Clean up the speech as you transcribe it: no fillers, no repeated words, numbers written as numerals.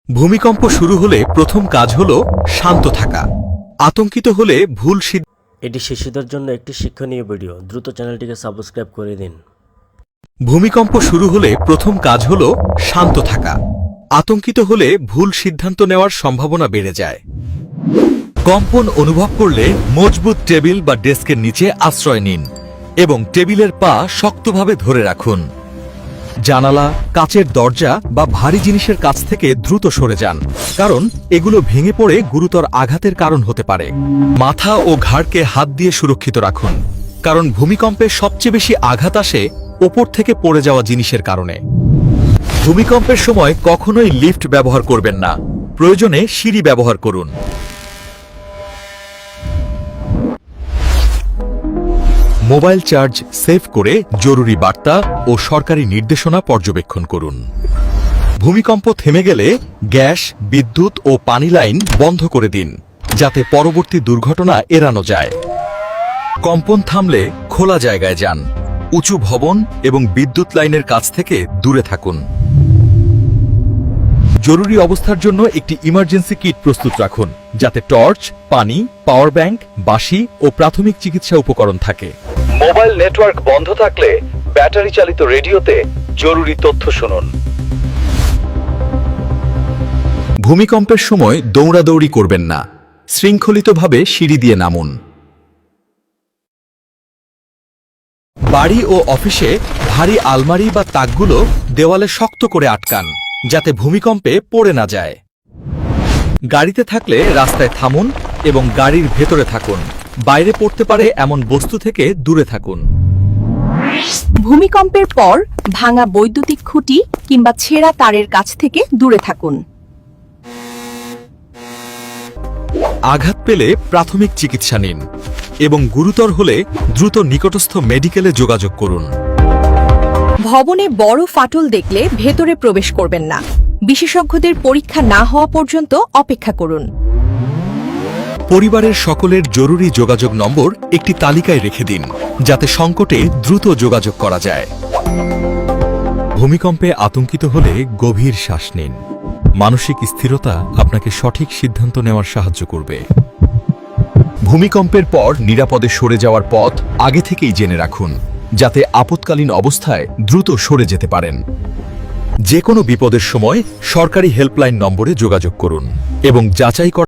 ভূমিকম্প শুরু হলে প্রথম কাজ হলো শান্ত থাকা। আতঙ্কিত হলে ভুল এটি শিশুদের জন্য একটি শিক্ষণীয় ভিডিও। দ্রুত চ্যানেলটিকে সাবস্ক্রাইব করে দিন। ভূমিকম্প শুরু হলে প্রথম কাজ হলো শান্ত থাকা। আতঙ্কিত হলে ভুল সিদ্ধান্ত নেওয়ার সম্ভাবনা বেড়ে যায়। কম্পন অনুভব করলে মজবুত টেবিল বা ডেস্কের নিচে আশ্রয় নিন এবং টেবিলের পা শক্তভাবে ধরে রাখুন। জানালা, কাচের দরজা বা ভারী জিনিসের কাছ থেকে দ্রুত সরে যান, কারণ এগুলো ভেঙে পড়ে গুরুতর আঘাতের কারণ হতে পারে। মাথা ও ঘাড়কে হাত দিয়ে সুরক্ষিত রাখুন, কারণ ভূমিকম্পে সবচেয়ে বেশি আঘাত আসে ওপর থেকে পড়ে যাওয়া জিনিসের কারণে। ভূমিকম্পের সময় কখনোই লিফট ব্যবহার করবেন না, প্রয়োজনে সিঁড়ি ব্যবহার করুন। মোবাইল চার্জ সেভ করে জরুরি বার্তা ও সরকারি নির্দেশনা পর্যবেক্ষণ করুন। ভূমিকম্প থেমে গেলে গ্যাস, বিদ্যুৎ ও পানি লাইন বন্ধ করে দিন, যাতে পরবর্তী দুর্ঘটনা এড়ানো যায়। কম্পন থামলে খোলা জায়গায় যান, উঁচু ভবন এবং বিদ্যুৎ লাইনের কাছ থেকে দূরে থাকুন। জরুরি অবস্থার জন্য একটি ইমার্জেন্সি কিট প্রস্তুত রাখুন, যাতে টর্চ, পানি, পাওয়ার ব্যাংক, বাঁশি ও প্রাথমিক চিকিৎসা উপকরণ থাকে। মোবাইল নেটওয়ার্ক বন্ধ থাকলে ব্যাটারি চালিত রেডিওতে জরুরি তথ্য শুনুন। ভূমিকম্পের সময় দৌড়াদৌড়ি করবেন না, শৃঙ্খলিতভাবে সিঁড়ি দিয়ে নামুন। বাড়ি ও অফিসে ভারী আলমারি বা তাকগুলো দেওয়ালে শক্ত করে আটকান, যাতে ভূমিকম্পে পড়ে না যায়। গাড়িতে থাকলে রাস্তায় থামুন এবং গাড়ির ভেতরে থাকুন। বাইরে পড়তে পারে এমন বস্তু থেকে দূরে থাকুন। ভূমিকম্পের পর ভাঙা বৈদ্যুতিক খুঁটি কিংবা ছেঁড়া তারের কাছ থেকে দূরে থাকুন। আঘাত পেলে প্রাথমিক চিকিৎসা নিন এবং গুরুতর হলে দ্রুত নিকটস্থ মেডিকেলে যোগাযোগ করুন। ভবনে বড় ফাটল দেখলে ভেতরে প্রবেশ করবেন না। বিশেষজ্ঞদের পরীক্ষা না হওয়া পর্যন্ত অপেক্ষা করুন। পরিবারের সকলের জরুরি যোগাযোগ নম্বর একটি তালিকায় রেখে দিন, যাতে সংকটে দ্রুত যোগাযোগ করা যায়। ভূমিকম্পে আতঙ্কিত হলে গভীর শ্বাস নিন। মানসিক স্থিরতা আপনাকে সঠিক সিদ্ধান্ত নেওয়ার সাহায্য করবে। ভূমিকম্পের পর নিরাপদে সরে যাওয়ার পথ আগে থেকেই জেনে রাখুন, যাতে আপৎকালীন অবস্থায় দ্রুত সরে যেতে পারেন। যে কোনো বিপদের সময় সরকারি হেল্পলাইন নম্বরে যোগাযোগ করুন এবং যাচাই